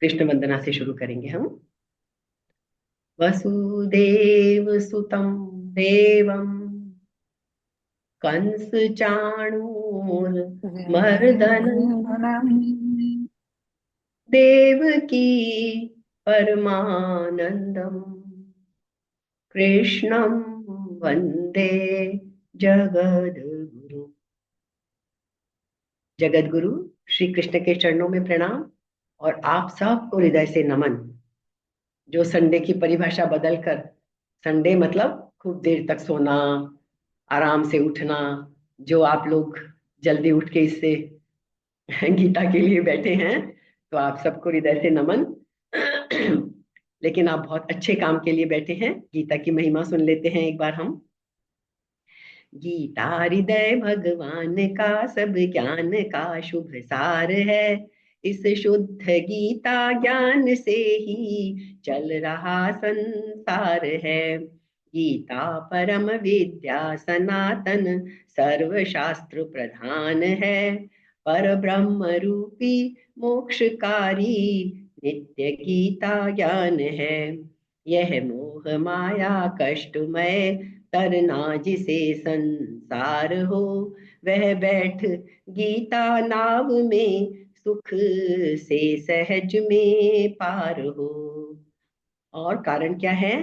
कृष्ण वंदना से शुरू करेंगे हम। वसुदेव सुतं देवं कंस चाणूर मर्दनं देवकी परमानंदम कृष्णं वंदे जगद्गुरु। जगद्गुरु श्री कृष्ण के चरणों में प्रणाम और आप सबको हृदय से नमन। जो संडे की परिभाषा बदलकर संडे मतलब खूब देर तक सोना, आराम से उठना, जो आप लोग जल्दी उठ के इससे गीता के लिए बैठे हैं, तो आप सबको हृदय से नमन। लेकिन आप बहुत अच्छे काम के लिए बैठे हैं। गीता की महिमा सुन लेते हैं एक बार हम। गीता हृदय भगवान का सब ज्ञान का शुभ सार है। इस शुद्ध गीता ज्ञान से ही चल रहा संसार है। गीता परम विद्या सनातन सर्वशास्त्र प्रधान है। पर ब्रह्म रूपी मोक्षकारी नित्य गीता ज्ञान है। यह मोह माया कष्टमय तरना जिसे संसार हो, वह बैठ गीता नाव में सुख से सहज में पार हो। और कारण क्या है?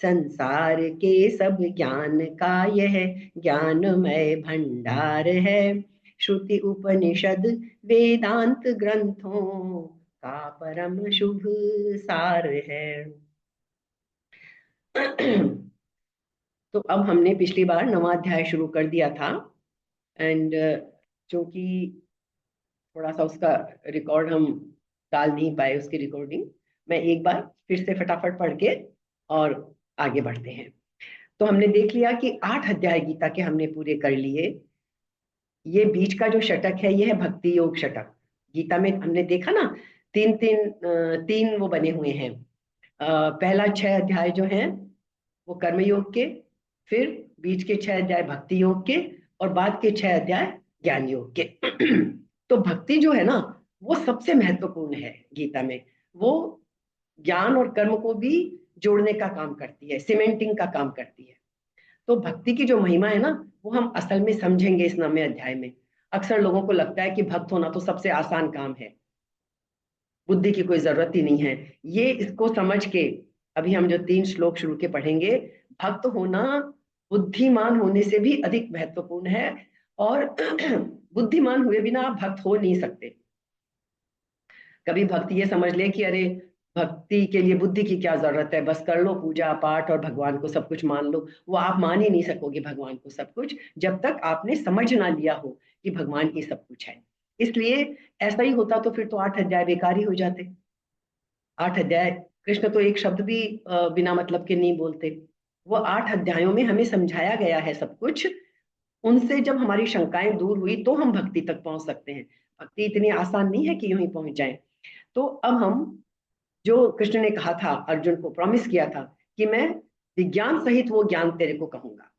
संसार के सब ज्ञान का यह ज्ञानमय भंडार है। श्रुति उपनिषद वेदांत ग्रंथों का परम शुभ सार है। तो अब हमने पिछली बार 9वां अध्याय शुरू कर दिया था। एंड चूंकि थोड़ा सा उसका रिकॉर्ड हम डाल नहीं पाए, उसकी रिकॉर्डिंग मैं एक बार फिर से फटाफट पढ़ के और आगे बढ़ते हैं। तो हमने देख लिया कि 8 अध्याय गीता के हमने पूरे कर लिए। ये बीच का जो षटक है ये है भक्ति योग षटक। गीता में हमने देखा ना, तीन वो बने हुए हैं। पहला 6 अध्याय जो हैं वो कर्म योग के, फिर बीच के 6 अध्याय भक्ति योग के, और बाद के 6 अध्याय ज्ञान योग के। तो भक्ति जो है ना, वो सबसे महत्वपूर्ण है गीता में। वो ज्ञान और कर्म को भी जोड़ने का काम करती है, सीमेंटिंग का काम करती है। तो भक्ति की जो महिमा है ना, वो हम असल में समझेंगे इस 9वें अध्याय में। अक्सर लोगों को लगता है कि भक्त होना तो सबसे आसान काम है, बुद्धि की कोई जरूरत ही नहीं है। ये इसको समझ के अभी हम जो 3 श्लोक शुरू के पढ़ेंगे, भक्त होना बुद्धिमान होने से भी अधिक महत्वपूर्ण है। और बुद्धिमान हुए बिना आप भक्त हो नहीं सकते। कभी भक्त ये समझ ले कि अरे भक्ति के लिए बुद्धि की क्या जरूरत है, बस कर लो पूजा पाठ और भगवान को सब कुछ मान लो। वो आप मान ही नहीं सकोगे भगवान को सब कुछ, जब तक आपने समझ ना लिया हो कि भगवान ही सब कुछ है। इसलिए ऐसा ही होता तो फिर तो 8 अध्याय बेकार ही हो जाते। 8 अध्याय, कृष्ण तो एक शब्द भी बिना मतलब के नहीं बोलते। वो 8 अध्यायों में हमें समझाया गया है सब कुछ। उनसे जब हमारी शंकाएं दूर हुई तो हम भक्ति तक पहुंच सकते हैं। भक्ति इतनी आसान नहीं है कि यूं ही पहुंच जाए। तो अब हम, जो कृष्ण ने कहा था, अर्जुन को प्रॉमिस किया था कि मैं विज्ञान सहित वो ज्ञान तेरे को कहूंगा,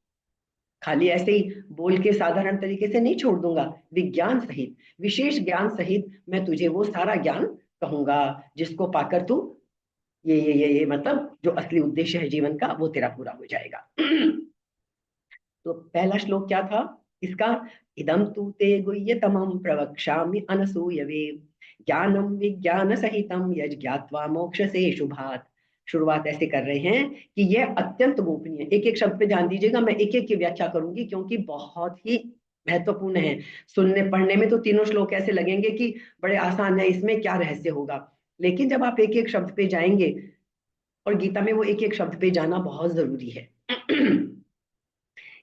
खाली ऐसे ही बोल के साधारण तरीके से नहीं छोड़ दूंगा। विज्ञान सहित, विशेष ज्ञान सहित मैं तुझे वो सारा ज्ञान कहूंगा जिसको पाकर तू ये मतलब जो असली उद्देश्य है जीवन का, वो तेरा पूरा हो जाएगा। तो पहला श्लोक क्या था इसका? इदम तू ते गुह्यतमं प्रवक्ष्यामि अनसूयवे, ज्ञानम विज्ञान सहितम यज् ज्ञात्वा मोक्षसे शुभात्। शुरुआत ऐसे कर रहे हैं कि यह अत्यंत गोपनीय, एक एक शब्द पे ध्यान दीजिएगा, मैं एक एक की व्याख्या करूंगी क्योंकि बहुत ही महत्वपूर्ण है। सुनने पढ़ने में तो तीनों श्लोक ऐसे लगेंगे कि बड़े आसान है, इसमें क्या रहस्य होगा। लेकिन जब आप एक एक शब्द पे जाएंगे, और गीता में वो एक एक शब्द पे जाना बहुत जरूरी है।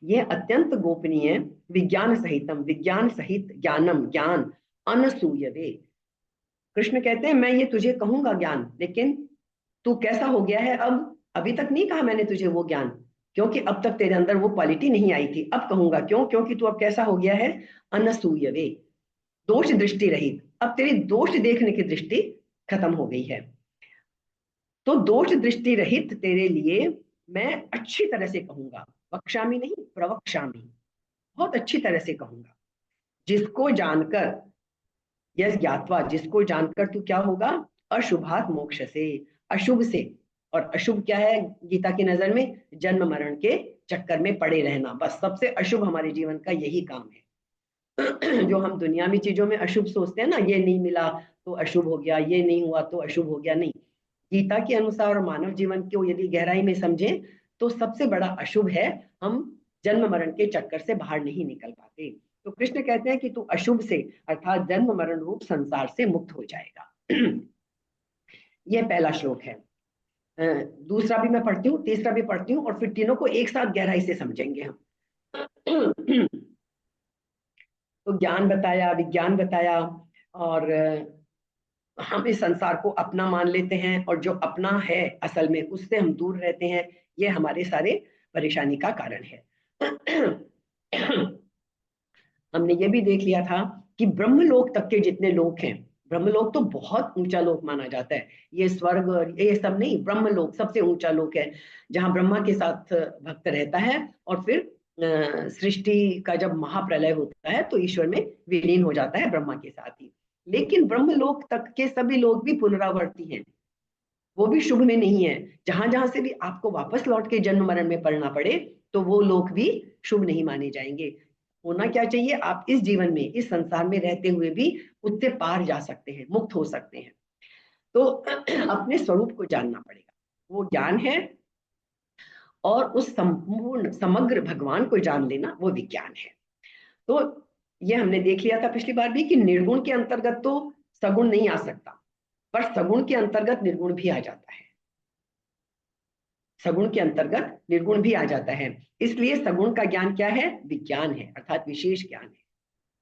यह अत्यंत गोपनीय, विज्ञान सहितम, विज्ञान सहित, ज्ञानम ज्ञान, अनसूयवे। कृष्ण कहते हैं मैं ये तुझे कहूंगा ज्ञान, लेकिन तू कैसा हो गया है अब? अभी तक नहीं कहा मैंने तुझे वो ज्ञान, क्योंकि अब तक तेरे अंदर वो क्वालिटी नहीं आई थी। अब कहूंगा क्यों? क्योंकि तू अब कैसा हो गया है? अनसूयवे, दोष दृष्टि रहित। अब तेरी दोष देखने की दृष्टि खत्म हो गई है। तो दोष दृष्टि रहित तेरे लिए मैं अच्छी तरह से कहूंगा। वक्ष्यामि नहीं, प्रवक्ष्यामि, बहुत अच्छी तरह से कहूंगा। जिसको जानकर, यस ज्ञातवा, जिसको जानकर तू क्या होगा? अशुभात मोक्ष से, अशुभ से। और अशुभ क्या है गीता की नजर में? जन्म मरण के चक्कर में पड़े रहना, बस सबसे अशुभ हमारे जीवन का यही काम है। जो हम दुनिया में चीजों में अशुभ सोचते हैं ना, ये नहीं मिला तो अशुभ हो गया, ये नहीं हुआ तो अशुभ हो गया, नहीं। गीता के अनुसार और मानव जीवन को यदि गहराई में समझें तो सबसे बड़ा अशुभ है हम जन्म मरण के चक्कर से बाहर नहीं निकल पाते। तो कृष्ण कहते हैं कि तू अशुभ से अर्थात जन्म मरण रूप संसार से मुक्त हो जाएगा। यह पहला श्लोक है। दूसरा भी मैं पढ़ती हूँ, तीसरा भी पढ़ती हूँ, और फिर तीनों को एक साथ गहराई से समझेंगे हम। तो ज्ञान बताया, विज्ञान बताया, और हम इस संसार को अपना मान लेते हैं, और जो अपना है असल में उससे हम दूर रहते हैं। ये हमारे सारे परेशानी का कारण है। हमने ये भी देख लिया था कि ब्रह्मलोक तक के जितने लोक हैं, ब्रह्मलोक तो बहुत ऊंचा लोक माना जाता है, ये स्वर्ग और ये सब नहीं, ब्रह्मलोक सबसे ऊंचा लोक है, जहां ब्रह्मा के साथ भक्त रहता है, और फिर सृष्टि का जब महाप्रलय होता है तो ईश्वर में विलीन हो जाता है ब्रह्मा के साथ ही। लेकिन ब्रह्मलोक तक के सभी लोग भी पुनरावर्ती हैं, वो भी शुभ में नहीं है। जहां जहां से भी आपको वापस लौट के जन्म मरण में पड़ना पड़े तो वो लोग भी शुभ नहीं माने जाएंगे। होना क्या चाहिए, आप इस जीवन में इस संसार में रहते हुए भी उससे पार जा सकते हैं, मुक्त हो सकते हैं। तो अपने स्वरूप को जानना पड़ेगा, वो ज्ञान है, और उस संपूर्ण समग्र भगवान को जान लेना वो विज्ञान है। तो ये हमने देख लिया था पिछली बार भी कि निर्गुण के अंतर्गत तो सगुण नहीं आ सकता, पर सगुण के अंतर्गत निर्गुण भी आ जाता है, सगुण के अंतर्गत निर्गुण भी आ जाता है। इसलिए सगुण का ज्ञान क्या है? विज्ञान है, अर्थात विशेष ज्ञान है।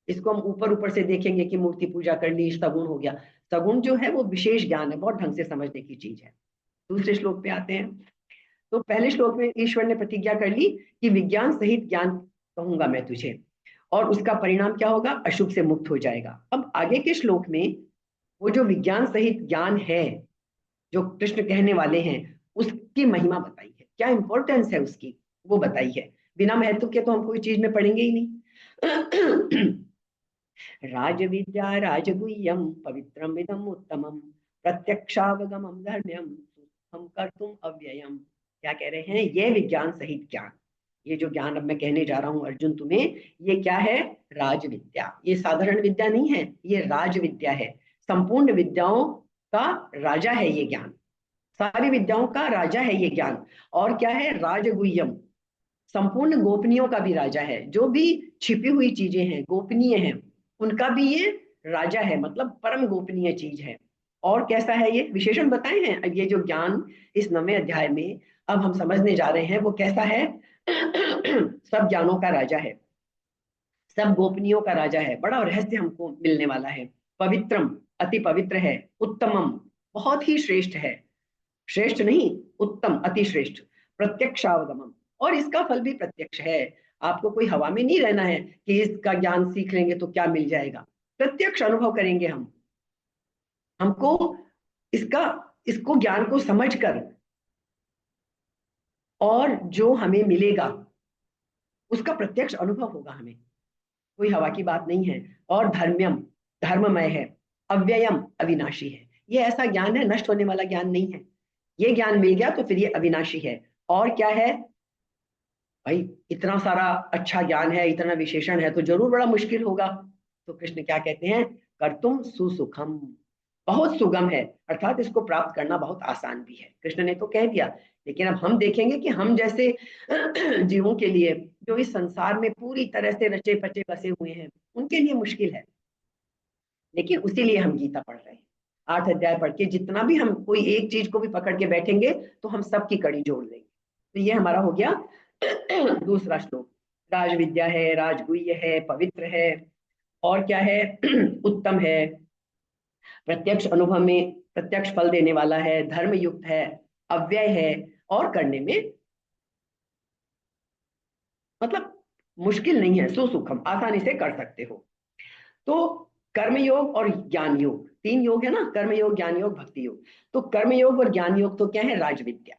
इसको हम ऊपर ऊपर से देखेंगे कि मूर्ति पूजा कर ली सगुण हो गया, सगुण जो है वो विशेष ज्ञान है, बहुत ढंग से समझने की चीज है। दूसरे श्लोक पे आते हैं। तो पहले श्लोक में ईश्वर ने प्रतिज्ञा कर ली कि विज्ञान सहित ज्ञान कहूंगा मैं तुझे, और उसका परिणाम क्या होगा? अशुभ से मुक्त हो जाएगा। अब आगे के श्लोक में वो जो विज्ञान सहित ज्ञान है जो कृष्ण कहने वाले हैं, उसकी महिमा बताई है, क्या इंपॉर्टेंस है उसकी, वो बताई है। बिना महत्व के तो हम कोई चीज में पढ़ेंगे ही नहीं। राज विद्या राजगुह्यम पवित्रम इदम उत्तमम प्रत्यक्षावगमम धर्म्यम हम कर तुम अव्ययम। क्या कह रहे हैं? ये विज्ञान सहित ज्ञान, ये जो ज्ञान अब मैं कहने जा रहा हूं अर्जुन तुम्हें, ये क्या है? राज विद्या। ये साधारण विद्या नहीं है, ये राज विद्या है। संपूर्ण विद्याओं का राजा है ये ज्ञान, सारी विद्याओं का राजा है ये ज्ञान। और क्या है? राजगुह्यम, संपूर्ण गोपनीयों का भी राजा है। जो भी छिपी हुई चीजें हैं, गोपनीय हैं, उनका भी ये राजा है, मतलब परम गोपनीय चीज है। और कैसा है ये? विशेषण बताए हैं। अब ये जो ज्ञान इस 9वें अध्याय में अब हम समझने जा रहे हैं वो कैसा है? सब ज्ञानों का राजा है, सब गोपनीयों का राजा है, बड़ा रहस्य हमको मिलने वाला है। पवित्रम, अति पवित्र है। उत्तमम, बहुत ही श्रेष्ठ है, श्रेष्ठ नहीं उत्तम, अति श्रेष्ठ। प्रत्यक्षावगमम, और इसका फल भी प्रत्यक्ष है। आपको कोई हवा में नहीं रहना है कि इसका ज्ञान सीख लेंगे तो क्या मिल जाएगा, प्रत्यक्ष अनुभव करेंगे हम। हमको इसका, इसको ज्ञान को समझकर, और जो हमें मिलेगा उसका प्रत्यक्ष अनुभव होगा हमें, कोई हवा की बात नहीं है। और धर्म्यम, धर्ममय है। अव्ययम, अविनाशी है। ये ऐसा ज्ञान है, नष्ट होने वाला ज्ञान नहीं है। ये ज्ञान मिल गया तो फिर ये अविनाशी है। और क्या है भाई? इतना सारा अच्छा ज्ञान है, इतना विशेषण है, तो जरूर बड़ा मुश्किल होगा। तो कृष्ण क्या कहते हैं? कर्तुम सुसुखम, बहुत सुगम है, अर्थात इसको प्राप्त करना बहुत आसान भी है। कृष्ण ने तो कह दिया, लेकिन अब हम देखेंगे कि हम जैसे जीवों के लिए जो इस संसार में पूरी तरह से रचे पचे बसे हुए हैं, उनके लिए मुश्किल है। लेकिन उसी लिए हम गीता पढ़ रहे हैं। 8 अध्याय पढ़ के जितना भी हम कोई एक चीज को भी पकड़ के बैठेंगे तो हम सबकी कड़ी जोड़ देंगे। तो ये हमारा हो गया दूसरा श्लोक। राज विद्या है, राजगुह्य है, पवित्र है, और क्या है? उत्तम है, प्रत्यक्ष अनुभव में प्रत्यक्ष फल देने वाला है, धर्म युक्त है, अव्यय है, और करने में मतलब मुश्किल नहीं है, सुसुखम, आसानी से कर सकते हो। तो कर्म योग और ज्ञान योग, 3 योग है ना, कर्म योग, ज्ञान योग, भक्ति योग। तो कर्म योग और ज्ञान योग तो क्या है? राज विद्या,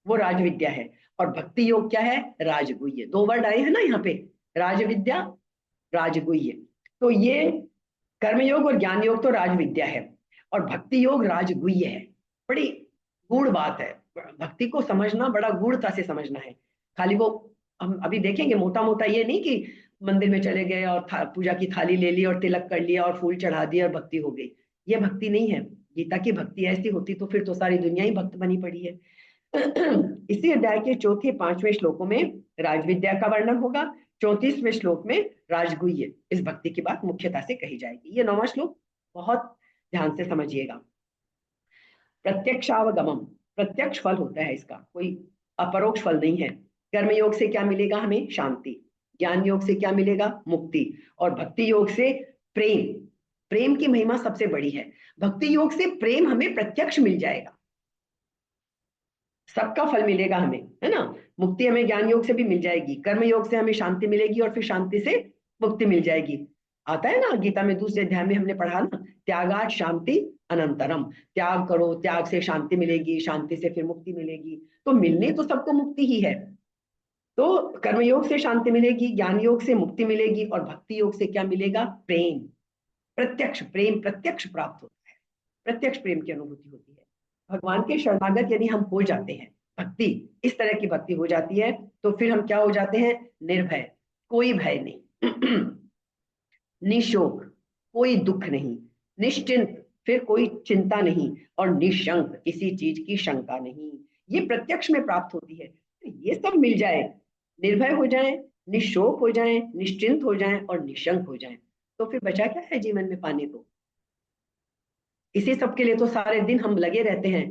वो राज विद्या है। और भक्ति योग क्या है? राजगुह्य। 2 वर्ड आए हैं ना यहाँ पे, राज विद्या, राजगुह्य। तो ये कर्म योग और ज्ञान योग तो राज विद्या है, और भक्ति योग राजगुह्य है। बड़ी गूढ़ बात है, भक्ति को समझना बड़ा गूढ़ता से समझना है। खाली वो हम अभी देखेंगे मोटा मोटा, ये नहीं कि मंदिर में चले गए और पूजा की थाली ले ली और तिलक कर लिया और फूल चढ़ा दिया और भक्ति हो गई। ये भक्ति नहीं है। गीता की भक्ति ऐसी होती तो फिर तो सारी दुनिया ही भक्त बनी पड़ी है। इसी अध्याय के चौथे 5वें श्लोकों में राजविद्या का वर्णन होगा। 34वें श्लोक में राजगुह्य, इस भक्ति की बात मुख्यता से कही जाएगी। ये 9वां श्लोक बहुत ध्यान से समझिएगा। प्रत्यक्षावगमम, प्रत्यक्ष फल होता है इसका, कोई अपरोक्ष फल नहीं है। कर्म योग से क्या मिलेगा हमें? शांति। ज्ञान योग से क्या मिलेगा? मुक्ति। और भक्ति योग से प्रेम। प्रेम की महिमा सबसे बड़ी है। भक्ति योग से प्रेम हमें प्रत्यक्ष मिल जाएगा, सबका फल मिलेगा हमें, है ना। मुक्ति हमें ज्ञान योग से भी मिल जाएगी, कर्म योग से हमें शांति मिलेगी और फिर शांति से मुक्ति मिल जाएगी। आता है ना गीता में दूसरे अध्याय में हमने पढ़ा ना, त्यागात शांति अनंतरम। त्याग करो, त्याग से शांति मिलेगी, शांति से फिर मुक्ति मिलेगी। तो मिलने तो सबको मुक्ति ही है। तो कर्मयोग से शांति मिलेगी, ज्ञान योग से मुक्ति मिलेगी और भक्ति योग से क्या मिलेगा? प्रेम। प्रत्यक्ष प्रेम प्रत्यक्ष प्राप्त होता है, प्रत्यक्ष प्रेम की अनुभूति होती है। भगवान के शरणागत यदि हम हो जाते हैं, भक्ति इस तरह की भक्ति हो जाती है, तो फिर हम क्या हो जाते हैं? निर्भय, कोई भय नहीं, निशोक, कोई दुख नहीं, निश्चिंत, फिर कोई चिंता नहीं, और निशंक, किसी चीज की शंका नहीं। ये प्रत्यक्ष में प्राप्त होती है। तो ये सब मिल जाए, निर्भय हो जाए, निशोक हो जाए, निश्चिंत हो जाए और निशंक हो जाए, तो फिर बचा क्या है जीवन में पाने को? इसी सब के लिए तो सारे दिन हम लगे रहते हैं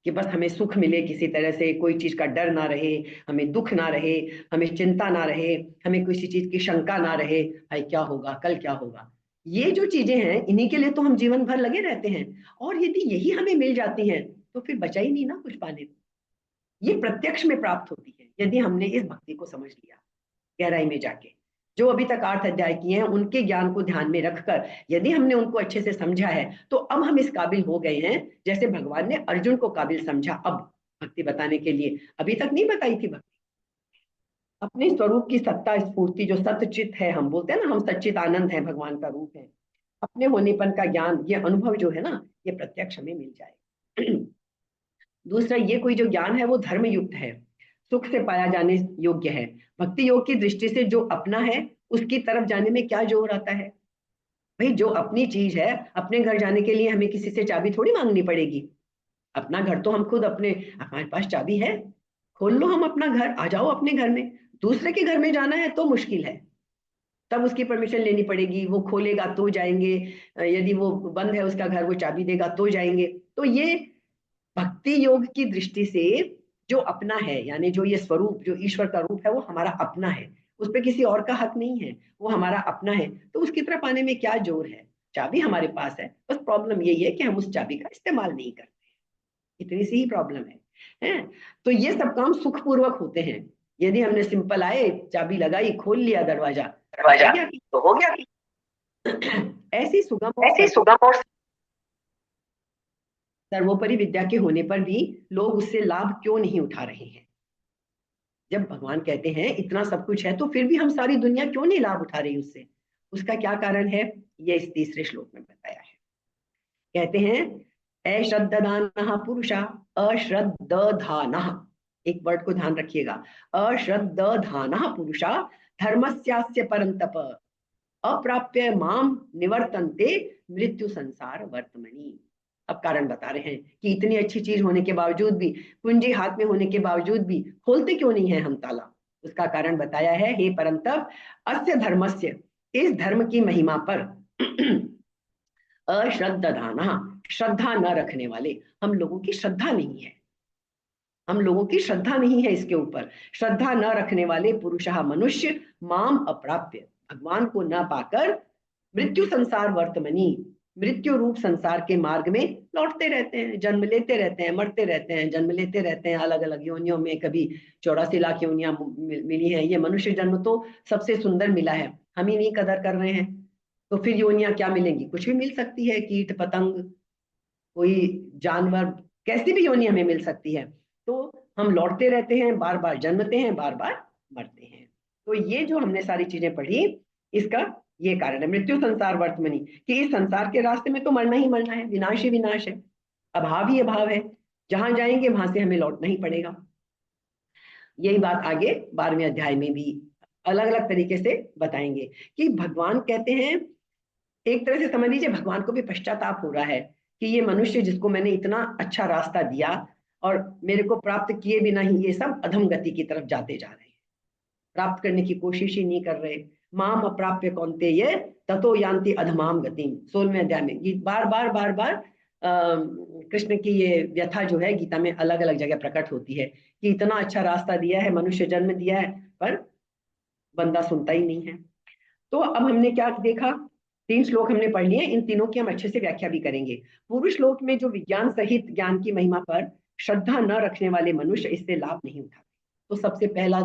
कि बस हमें सुख मिले किसी तरह से, कोई चीज का डर ना रहे, हमें दुख ना रहे, हमें चिंता ना रहे, हमें किसी चीज की शंका ना रहे, भाई क्या होगा, कल क्या होगा। ये जो चीजें हैं, इन्हीं के लिए तो हम जीवन भर लगे रहते हैं। और यदि यही हमें मिल जाती हैं तो फिर बचा ही नहीं ना कुछ पाने को। ये प्रत्यक्ष में प्राप्त होती है यदि हमने इस भक्ति को समझ लिया गहराई में जाके। जो अभी तक 8 अध्याय किए हैं उनके ज्ञान को ध्यान में रखकर यदि हमने उनको अच्छे से समझा है, तो अब हम इस काबिल हो गए हैं जैसे भगवान ने अर्जुन को काबिल समझा अब भक्ति बताने के लिए। अभी तक नहीं बताई थी भक्ति। अपने स्वरूप की सत्ता स्फूर्ति, जो सतचित है, हम बोलते हैं ना हम सच्चित आनंद है, भगवान का रूप है। अपने होनेपन का ज्ञान, ये अनुभव जो है ना, ये प्रत्यक्ष हमें मिल जाए। दूसरा, ये कोई जो ज्ञान है वो धर्म युक्त है, सुख से पाया जाने योग्य है। भक्ति योग की दृष्टि से जो अपना है उसकी तरफ जाने में क्या जोर आता है? भाई जो अपनी चीज है, अपने घर जाने के लिए हमें किसी से चाबी थोड़ी मांगनी पड़ेगी। अपना घर तो हम खुद अपने, हमारे पास चाबी है, खोल लो हम अपना घर, आ जाओ अपने घर में। दूसरे के घर में जाना है तो मुश्किल है, तब उसकी परमिशन लेनी पड़ेगी, वो खोलेगा तो जाएंगे, यदि वो बंद है उसका घर, वो चाबी देगा तो जाएंगे। तो ये भक्ति योग की दृष्टि से जो अपना है, यानी जो ये स्वरूप, जो ईश्वर का रूप है, वो हमारा अपना है, उस पर किसी और का हक नहीं है, वो हमारा अपना है। तो उसकी तरफ आने में क्या जोर है? चाबी हमारे पास है, बस प्रॉब्लम यही है कि हम उस चाबी का इस्तेमाल नहीं करते, इतनी सी ही प्रॉब्लम है? तो ये सब काम सुखपूर्वक होते हैं यदि हमने सिंपल आए, चाबी लगाई, खोल लिया दरवाजा, दरवाजा तो हो गया। ऐसी सुगम और ऐसी सुगम और सर्वोपरि विद्या के होने पर भी लोग उससे लाभ क्यों नहीं उठा रहे हैं? जब भगवान कहते हैं इतना सब कुछ है, तो फिर भी हम सारी दुनिया क्यों नहीं लाभ उठा रही उससे? उसका क्या कारण है? ये इस तीसरे श्लोक में बताया है। कहते हैं अश्रद्धानः पुरुषा, अश्रद्धानः, एक वर्ड को ध्यान रखिएगा, अश्रद्धानः पुरुषा धर्मस्यास्य परंतप अप्राप्य माम निवर्तन्ते मृत्यु संसार वर्तमनि। अब कारण बता रहे हैं कि इतनी अच्छी चीज होने के बावजूद भी, कुंजी हाथ में होने के बावजूद भी खोलते क्यों नहीं है हम ताला? उसका कारण बताया है, हे परंतप अस्य धर्मस्य, इस धर्म की महिमा पर अश्रद्धाना, श्रद्धा न रखने वाले, हम लोगों की श्रद्धा नहीं है, हम लोगों की श्रद्धा नहीं है इसके ऊपर। श्रद्धा न रखने वाले पुरुषः मनुष्य माम अप्राप्य, भगवान को न पाकर मृत्यु संसार वर्तमनी, मृत्यु रूप संसार के मार्ग में लौटते रहते हैं, जन्म लेते रहते हैं, मरते रहते हैं, जन्म लेते रहते हैं अलग अलग योनियों में। कभी 84 लाख योनियां मिली हैं, ये मनुष्य जन्म तो सबसे सुंदर मिला है, हम ही नहीं कदर कर रहे हैं। तो फिर योनियां क्या मिलेंगी? कुछ भी मिल सकती है, कीट पतंग, कोई जानवर, कैसी भी योनि हमें मिल सकती है। तो हम लौटते रहते हैं, बार बार जन्मते हैं, बार बार मरते हैं। तो ये जो हमने सारी चीजें पढ़ी, इसका ये कारण है मृत्यु संसार वर्तमनि, कि इस संसार के रास्ते में तो मरना ही मरना है, विनाश ही विनाश है, अभाव ही अभाव है, जहां जाएंगे वहां से हमें लौटना ही पड़ेगा। यही बात आगे 12वें अध्याय में भी अलग अलग तरीके से बताएंगे कि भगवान कहते हैं, एक तरह से समझ लीजिए भगवान को भी पश्चाताप हो रहा है कि ये मनुष्य जिसको मैंने इतना अच्छा रास्ता दिया और मेरे को प्राप्त किए बिना ही ये सब अधम गति की तरफ जाते जा रहे हैं, प्राप्त करने की कोशिश ही नहीं कर रहे। माम अप्राप्य कौन्तेय ततो यान्ति अधमाम गतिम, 16वें अध्याय में गीत बार बार बार बार कृष्ण की ये व्यथा जो है गीता में अलग अलग जगह प्रकट होती है कि इतना अच्छा रास्ता दिया है, मनुष्य जन्म दिया है, पर बंदा सुनता ही नहीं है। तो अब हमने क्या देखा, 3 श्लोक हमने पढ़ लिए, इन तीनों की हम अच्छे से व्याख्या भी करेंगे। पूर्व श्लोक में जो विज्ञान सहित ज्ञान की महिमा पर श्रद्धा न रखने वाले मनुष्य इससे लाभ नहीं उठाते। तो सबसे पहला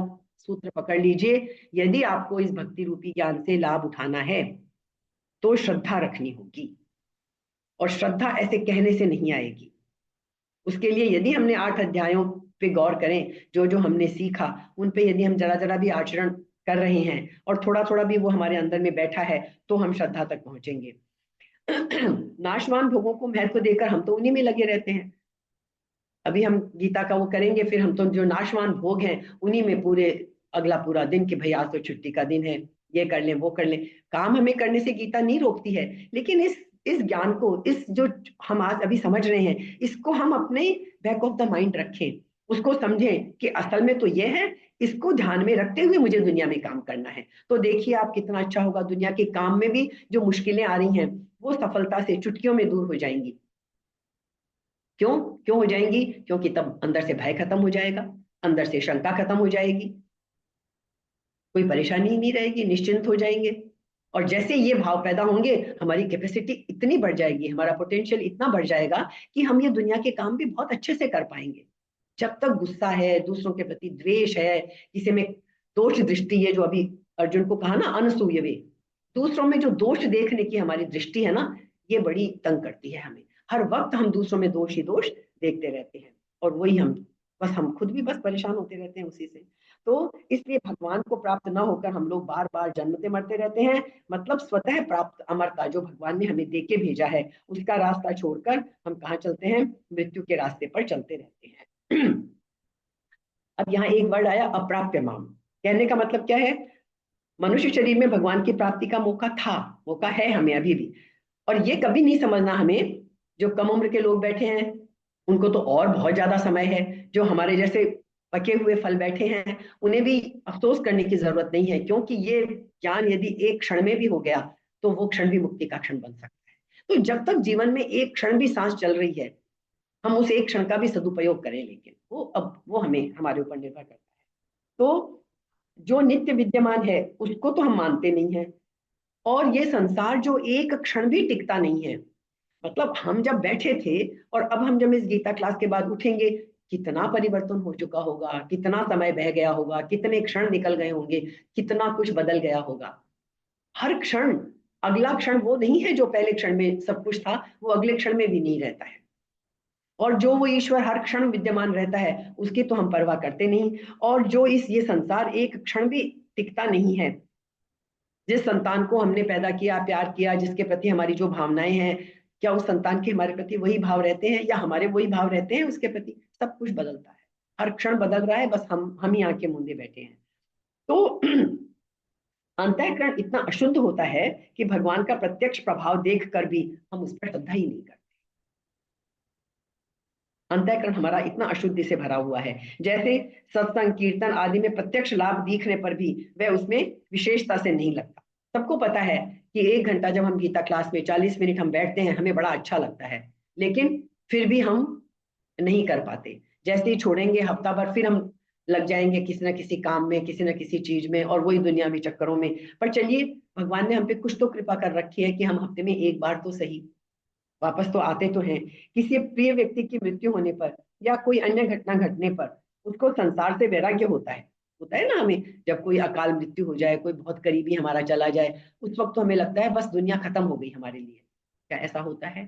सूत्र पकड़ लीजिए, यदि आपको इस भक्ति रूपी ज्ञान से लाभ उठाना है तो श्रद्धा रखनी होगी, और श्रद्धा ऐसे कहने से नहीं आएगी। उसके लिए यदि हमने 8 अध्यायों पे गौर करें, जो जो हमने सीखा उन पे यदि हम जरा जरा भी आचरण कर रहे हैं और थोड़ा थोड़ा भी वो हमारे अंदर में बैठा है, तो हम श्रद्धा तक पहुंचेंगे। नाशवान भोगों को महत्व देकर हम तो उन्हीं में लगे रहते हैं। अभी हम गीता का वो करेंगे, फिर हम तो जो नाशवान भोग हैं उन्हीं में पूरे अगला पूरा दिन कि भाई आज तो छुट्टी का दिन है, ये कर लें वो कर लें। काम हमें करने से गीता नहीं रोकती है, लेकिन इस ज्ञान को, इस जो हम आज अभी समझ रहे हैं, इसको हम अपने बैक ऑफ द माइंड रखें, उसको समझें कि असल में तो ये है, इसको ध्यान में रखते हुए मुझे दुनिया में काम करना है। तो देखिए आप कितना अच्छा होगा, दुनिया के काम में भी जो मुश्किलें आ रही हैं वो सफलता से चुटकियों में दूर हो जाएंगी। क्यों क्यों हो जाएंगी? क्योंकि तब अंदर से भय खत्म हो जाएगा, अंदर से शंका खत्म हो जाएगी, कोई परेशानी ही नहीं रहेगी, निश्चिंत हो जाएंगे। और जैसे ये भाव पैदा होंगे, हमारी कैपेसिटी इतनी बढ़ जाएगी, हमारा पोटेंशियल इतना बढ़ जाएगा कि हम ये दुनिया के काम भी बहुत अच्छे से कर पाएंगे। जब तक गुस्सा है, दूसरों के प्रति द्वेष है, किसी में दोष दृष्टि है, जो अभी अर्जुन को कहा ना अनसूयवे, दूसरों में जो दोष देखने की हमारी दृष्टि है ना, ये बड़ी तंग करती है हमें। हर वक्त हम दूसरों में दोष ही दोष देखते रहते हैं, और वही हम खुद भी बस परेशान होते रहते हैं उसी से। तो इसलिए भगवान को प्राप्त न होकर हम लोग बार बार जन्मते मरते रहते हैं। मतलब स्वतः प्राप्त अमरता जो भगवान ने हमें देके भेजा है, उसका रास्ता छोड़कर हम कहाँ चलते हैं? मृत्यु के रास्ते पर चलते रहते हैं। अब यहाँ एक वर्ड आया अप्राप्य माम, कहने का मतलब क्या है? मनुष्य शरीर में भगवान की प्राप्ति का मौका था, मौका है हमें अभी भी, और ये कभी नहीं समझना हमें, जो कम उम्र के लोग बैठे हैं उनको तो और बहुत ज्यादा समय है, जो हमारे जैसे पके हुए फल बैठे हैं उन्हें भी अफसोस करने की जरूरत नहीं है, क्योंकि ये ज्ञान यदि एक क्षण में भी हो गया तो वो क्षण भी मुक्ति का क्षण बन सकता है। तो जब तक जीवन में एक क्षण भी सांस चल रही है, हम उस एक क्षण का भी सदुपयोग करें, लेकिन वो हमें हमारे ऊपर निर्भर करता है। तो जो नित्य विद्यमान है उसको तो हम मानते नहीं है, और ये संसार जो एक क्षण भी टिकता नहीं है। मतलब हम जब बैठे थे और अब हम जब इस गीता क्लास के बाद उठेंगे, कितना परिवर्तन हो चुका होगा, कितना समय बह गया होगा, कितने क्षण निकल गए होंगे, कितना कुछ बदल गया होगा। हर क्षण, अगला क्षण वो नहीं है जो पहले क्षण में सब कुछ था, वो अगले क्षण में भी नहीं रहता है। और जो वो ईश्वर हर क्षण विद्यमान रहता है उसकी तो हम परवाह करते नहीं। और जो ये संसार एक क्षण भी टिकता नहीं है, जिस संतान को हमने पैदा किया, प्यार किया, जिसके प्रति हमारी जो भावनाएं हैं, क्या उस संतान के हमारे प्रति वही भाव रहते हैं या हमारे वही भाव रहते हैं उसके प्रति? सब कुछ बदलता है, हर क्षण बदल रहा है, बस हम ही आंखें मूंदे बैठे हैं। तो अंतःकरण इतना अशुद्ध होता है कि भगवान का प्रत्यक्ष प्रभाव देखकर भी हम उस पर श्रद्धा ही नहीं करते। अंतःकरण हमारा इतना अशुद्धि से भरा हुआ है। जैसे सत्संग कीर्तन आदि में प्रत्यक्ष लाभ दिखने पर भी वह उसमें विशेषता से नहीं लगता। सबको पता है कि 1 घंटा जब हम गीता क्लास में 40 मिनट हम बैठते हैं, हमें बड़ा अच्छा लगता है, लेकिन फिर भी हम नहीं कर पाते। जैसे ही छोड़ेंगे हफ्ता भर, फिर हम लग जाएंगे किसी ना किसी काम में, किसी ना किसी चीज में, और वही दुनियावी चक्करों में। पर चलिए, भगवान ने हम पे कुछ तो कृपा कर रखी है कि हम हफ्ते में एक बार तो सही वापस तो आते तो हैं। किसी प्रिय व्यक्ति की मृत्यु होने पर या कोई अन्य घटना घटने पर उसको संसार से वैराग्य होता है ना हमें। जब कोई अकाल मृत्यु हो जाए, कोई बहुत करीबी हमारा चला जाए, उस वक्त तो हमें लगता है बस दुनिया खत्म हो गई हमारे लिए। क्या ऐसा होता है?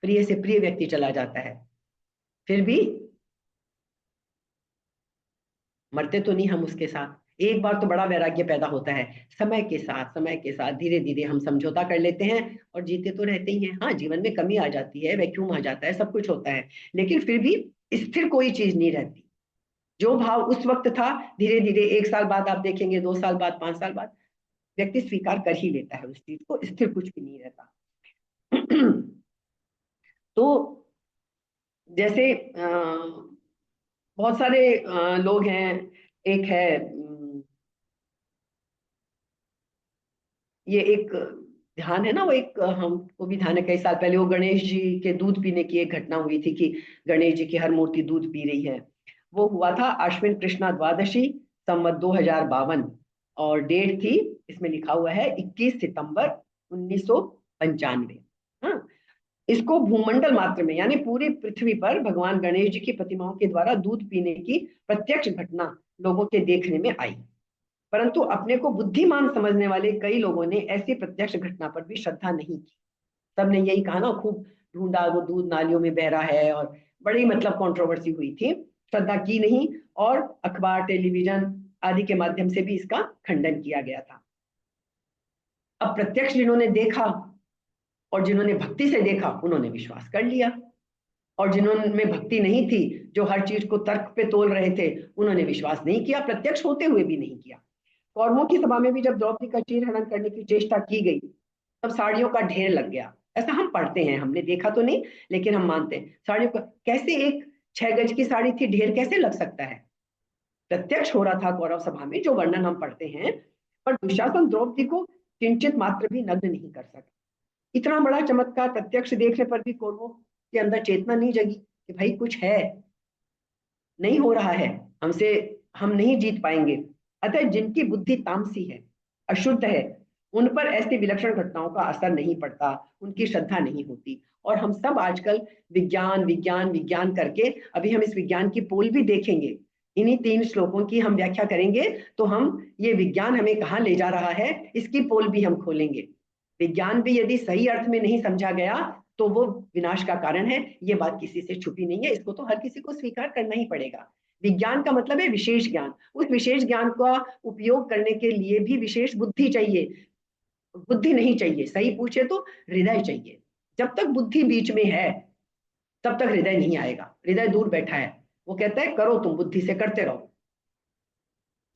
प्रिय से प्रिय व्यक्ति चला जाता है, फिर भी मरते तो नहीं हम उसके साथ, एक बार तो बड़ा वैराग्य पैदा होता है, समय के साथ धीरे धीरे हम समझौता कर लेते हैं और जीते तो रहते ही हैं। हाँ, जीवन में कमी आ जाती है, वैक्यूम आ जाता है, सब कुछ होता है, लेकिन फिर भी स्थिर कोई चीज नहीं रहती। जो भाव उस वक्त था, धीरे धीरे 1 साल बाद आप देखेंगे, 2 साल बाद, 5 साल बाद व्यक्ति स्वीकार कर ही लेता है उस चीज को, स्थिर कुछ भी नहीं रहता। तो जैसे बहुत सारे लोग हैं। एक है ये एक ध्यान है ना, वो एक हमको भी ध्यान है, कई साल पहले वो गणेश जी के दूध पीने की एक घटना हुई थी कि गणेश जी की हर मूर्ति दूध पी रही है। वो हुआ था आश्विन कृष्णा द्वादशी, संवत 2052, और डेट थी, इसमें लिखा हुआ है 21 सितंबर 1995। हाँ, इसको भूमंडल मात्र में यानी पूरी पृथ्वी पर भगवान गणेश जी की प्रतिमाओं के द्वारा दूध पीने की प्रत्यक्ष घटना लोगों के देखने में आई। परंतु अपने को बुद्धिमान समझने वाले कई लोगों ने ऐसी प्रत्यक्ष घटना पर भी श्रद्धा नहीं की। सबने यही कहा ना, खूब ढूंढा, वो दूध नालियों में बह रहा है, और बड़ी मतलब कंट्रोवर्सी हुई थी, श्रद्धा की नहीं, और अखबार, टेलीविजन आदि के माध्यम से भी इसका खंडन किया गया था। अब प्रत्यक्ष जिन्होंने देखा और जिन्होंने भक्ति से देखा उन्होंने विश्वास कर लिया, और जिन्होंने भक्ति नहीं थी, जो हर चीज को तर्क पे तोल रहे थे, उन्होंने विश्वास नहीं किया, प्रत्यक्ष होते हुए भी नहीं किया। कौरवों की सभा में भी जब द्रौपदी का चीर हरण करने की चेष्टा की गई, तब साड़ियों का ढेर लग गया। ऐसा हम पढ़ते हैं, हमने देखा तो नहीं, लेकिन हम मानते हैं साड़ियों का, कैसे एक 6 गज की साड़ी थी, ढेर कैसे लग सकता है? प्रत्यक्ष हो रहा था कौरव सभा में, जो वर्णन हम पढ़ते हैं। पर दुशासन द्रौपदी को किंचित मात्र भी नग्न नहीं कर सका। इतना बड़ा चमत्कार प्रत्यक्ष देखने पर भी कौरवों के अंदर चेतना नहीं जगी कि भाई कुछ है, नहीं हो रहा है हमसे, हम नहीं जीत पाएंगे। अतः जिनकी बुद्धि तामसी है, अशुद्ध है, उन पर ऐसी विलक्षण घटनाओं का असर नहीं पड़ता, उनकी श्रद्धा नहीं होती। और हम सब आजकल विज्ञान विज्ञान विज्ञान करके, अभी हम इस विज्ञान की पोल भी देखेंगे, इन्हीं 3 श्लोकों की हम व्याख्या करेंगे, तो हम ये विज्ञान हमें कहाँ ले जा रहा है इसकी पोल भी हम खोलेंगे। विज्ञान भी यदि सही अर्थ में नहीं समझा गया तो वो विनाश का कारण है, ये बात किसी से छुपी नहीं है, इसको तो हर किसी को स्वीकार करना ही पड़ेगा। विज्ञान का मतलब है विशेष ज्ञान, उस विशेष ज्ञान का उपयोग करने के लिए भी विशेष बुद्धि चाहिए। बुद्धि नहीं चाहिए, सही पूछे तो हृदय चाहिए। जब तक बुद्धि बीच में है तब तक हृदय नहीं आएगा, हृदय दूर बैठा है। वो कहता है करो, तुम बुद्धि से करते रहो,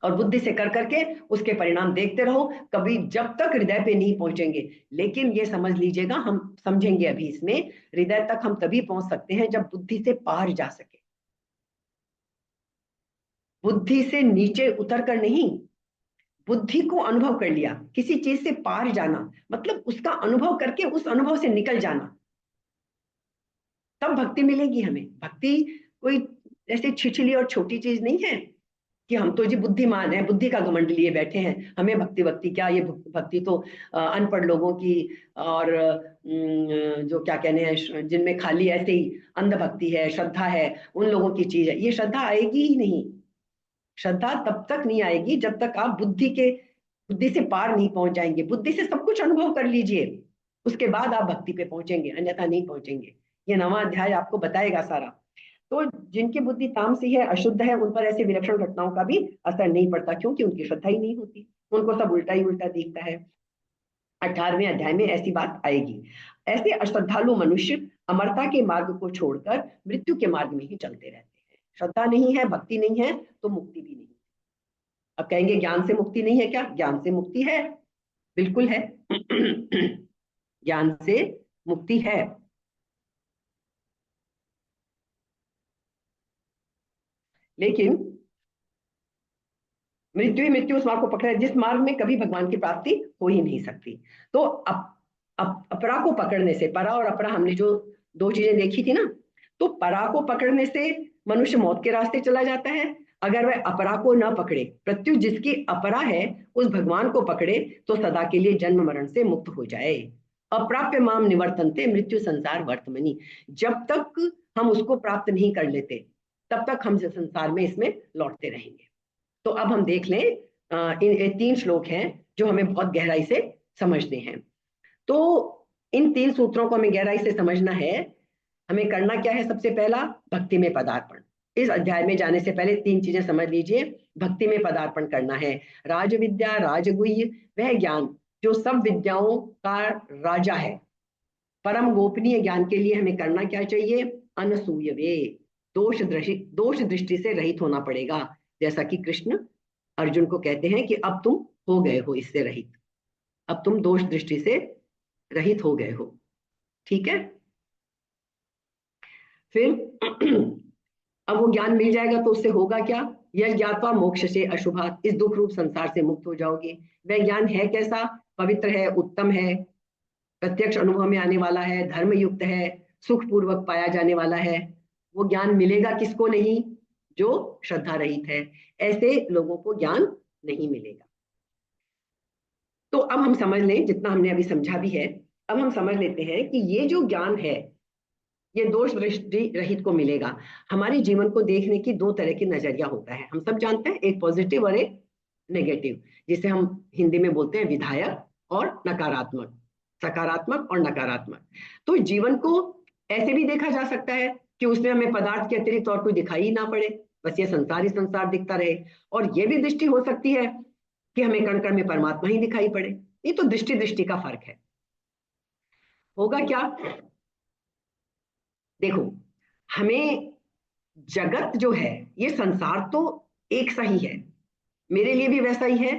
और बुद्धि से कर करके उसके परिणाम देखते रहो, कभी जब तक हृदय पे नहीं पहुंचेंगे। लेकिन ये समझ लीजिएगा, हम समझेंगे अभी इसमें, हृदय तक हम तभी पहुंच सकते हैं जब बुद्धि से पार जा सके, बुद्धि से नीचे उतर कर नहीं, बुद्धि को अनुभव कर लिया, किसी चीज से पार जाना मतलब उसका अनुभव करके उस अनुभव से निकल जाना, तब भक्ति मिलेगी हमें। भक्ति कोई ऐसे छिछली और छोटी चीज नहीं है कि हम तो जी बुद्धिमान है, बुद्धि का घमंड लिए बैठे हैं, हमें भक्ति भक्ति क्या, ये भक्ति तो अनपढ़ लोगों की, और जो क्या कहने हैं, जिनमें खाली ऐसे ही अंधभक्ति है, श्रद्धा है, उन लोगों की चीज है। ये श्रद्धा आएगी ही नहीं। श्रद्धा तब तक नहीं आएगी जब तक आप बुद्धि से पार नहीं पहुंच जाएंगे। बुद्धि से सब कुछ अनुभव कर लीजिए, उसके बाद आप भक्ति पे पहुंचेंगे, अन्यथा नहीं पहुंचेंगे। ये 9वां अध्याय आपको बताएगा सारा। तो जिनकी बुद्धि तामसी है, अशुद्ध है, उन पर ऐसी विलक्षण घटनाओं का भी असर नहीं पड़ता, क्योंकि उनकी श्रद्धा ही नहीं होती, उनको सब उल्टा ही उल्टा दिखता है। 18वें अध्याय में ऐसी बात आएगी। ऐसे अश्रद्धालु मनुष्य अमरता के मार्ग को छोड़कर मृत्यु के मार्ग में ही चलते रहते हैं। श्रद्धा नहीं है, भक्ति नहीं है, तो मुक्ति भी नहीं। अब कहेंगे ज्ञान से मुक्ति नहीं है क्या? ज्ञान से मुक्ति है, बिल्कुल है। ज्ञान से मुक्ति है, लेकिन मृत्यु ही मृत्यु उस मार्ग को पकड़े जिस मार्ग में कभी भगवान की प्राप्ति हो ही नहीं सकती। तो अपरा को पकड़ने से, परा और अपरा हमने जो 2 चीजें देखी थी ना, तो परा को पकड़ने से मनुष्य मौत के रास्ते चला जाता है। अगर वह अपरा को न पकड़े, प्रत्युत जिसकी अपरा है उस भगवान को पकड़े, तो सदा के लिए जन्म मरण से मुक्त हो जाए। अप्राप्य माम निवर्तन्ते मृत्यु संसार वर्तमनी। जब तक हम उसको प्राप्त नहीं कर लेते तब तक हम संसार में इसमें लौटते रहेंगे। तो अब हम देख लें, इन 3 श्लोक हैं जो हमें बहुत गहराई से समझने हैं। तो इन 3 सूत्रों को हमें गहराई से समझना है। हमें करना क्या है? सबसे पहला, भक्ति में पदार्पण। इस अध्याय में जाने से पहले 3 चीजें समझ लीजिए। भक्ति में पदार्पण करना है। राज विद्या राजगुह्य, वह ज्ञान जो सब विद्याओं का राजा है। परम गोपनीय ज्ञान के लिए हमें करना क्या चाहिए? अनसूयवे, दोष दृष्टि से रहित होना पड़ेगा। जैसा कि कृष्ण अर्जुन को कहते हैं कि अब तुम हो गए हो इससे रहित, अब तुम दोष दृष्टि से रहित हो गए हो। ठीक है। फिर अब वो ज्ञान मिल जाएगा तो उससे होगा क्या? यह ज्ञात्वा मोक्ष से अशुभात, इस दुख रूप संसार से मुक्त हो जाओगे। वह ज्ञान है कैसा? पवित्र है, उत्तम है, प्रत्यक्ष अनुभव में आने वाला है, धर्म युक्त है, सुख पूर्वक पाया जाने वाला है। वो ज्ञान मिलेगा किसको नहीं? जो श्रद्धा रहित है, ऐसे लोगों को ज्ञान नहीं मिलेगा। तो अब हम समझ लें, जितना हमने अभी समझा भी है, अब हम समझ लेते हैं कि ये जो ज्ञान है ये दोष दृष्टि रहित को मिलेगा। हमारे जीवन को देखने की 2 तरह की नजरिया होता है, हम सब जानते हैं, एक पॉजिटिव और एक नेगेटिव, जिसे हम हिंदी में बोलते हैं विधायक और नकारात्मक, सकारात्मक और नकारात्मक। तो जीवन को ऐसे भी देखा जा सकता है कि उसमें हमें पदार्थ के अतिरिक्त और कोई दिखाई ही ना पड़े, बस ये संसार ही संसार दिखता रहे। और ये भी दृष्टि हो सकती है कि हमें कण कण में परमात्मा ही दिखाई पड़े। ये तो दृष्टि दृष्टि का फर्क है। होगा क्या? देखो, हमें जगत जो है, ये संसार तो एक सा ही है, मेरे लिए भी वैसा ही है,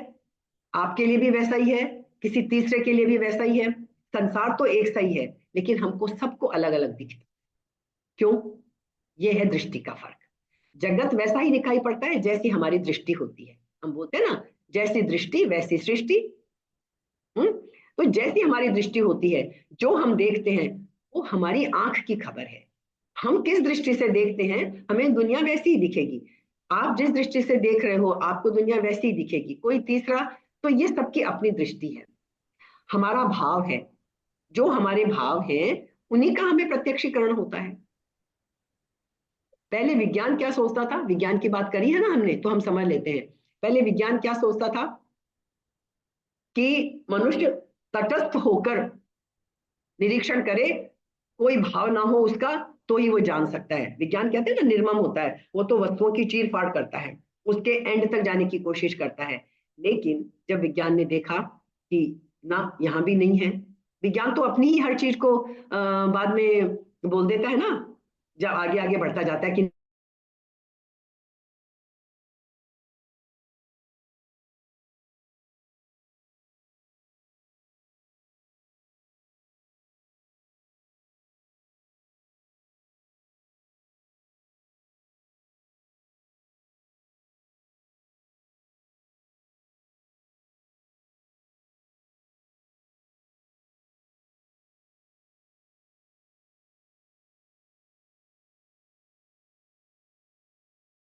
आपके लिए भी वैसा ही है, किसी तीसरे के लिए भी वैसा ही है। संसार तो एक सा ही है, लेकिन हमको सबको अलग अलग दिखता है। क्यों? ये है दृष्टि का फर्क। जगत वैसा ही दिखाई पड़ता है जैसी हमारी दृष्टि होती है। हम बोलते हैं ना, जैसी दृष्टि वैसी सृष्टि। तो जैसी हमारी दृष्टि होती है, जो हम देखते हैं वो हमारी आंख की खबर है। हम किस दृष्टि से देखते हैं, हमें दुनिया वैसी ही दिखेगी। आप जिस दृष्टि से देख रहे हो आपको दुनिया वैसी ही दिखेगी, कोई तीसरा, तो ये सबकी अपनी दृष्टि है। हमारा भाव है, जो हमारे भाव हैं उन्हीं का हमें प्रत्यक्षीकरण होता है। पहले विज्ञान क्या सोचता था? विज्ञान की बात करी है ना हमने, तो हम समझ लेते हैं। पहले विज्ञान क्या सोचता था कि मनुष्य तटस्थ होकर निरीक्षण करे, कोई भाव ना हो उसका, तो ही वो जान सकता है। विज्ञान कहते हैं ना, निर्मम होता है, वो तो वस्तुओं की चीर फाड़ करता है, उसके एंड तक जाने की कोशिश करता है। लेकिन जब विज्ञान ने देखा कि ना, यहाँ भी नहीं है, विज्ञान तो अपनी ही हर चीज को बाद में बोल देता है ना, जब आगे आगे बढ़ता जाता है कि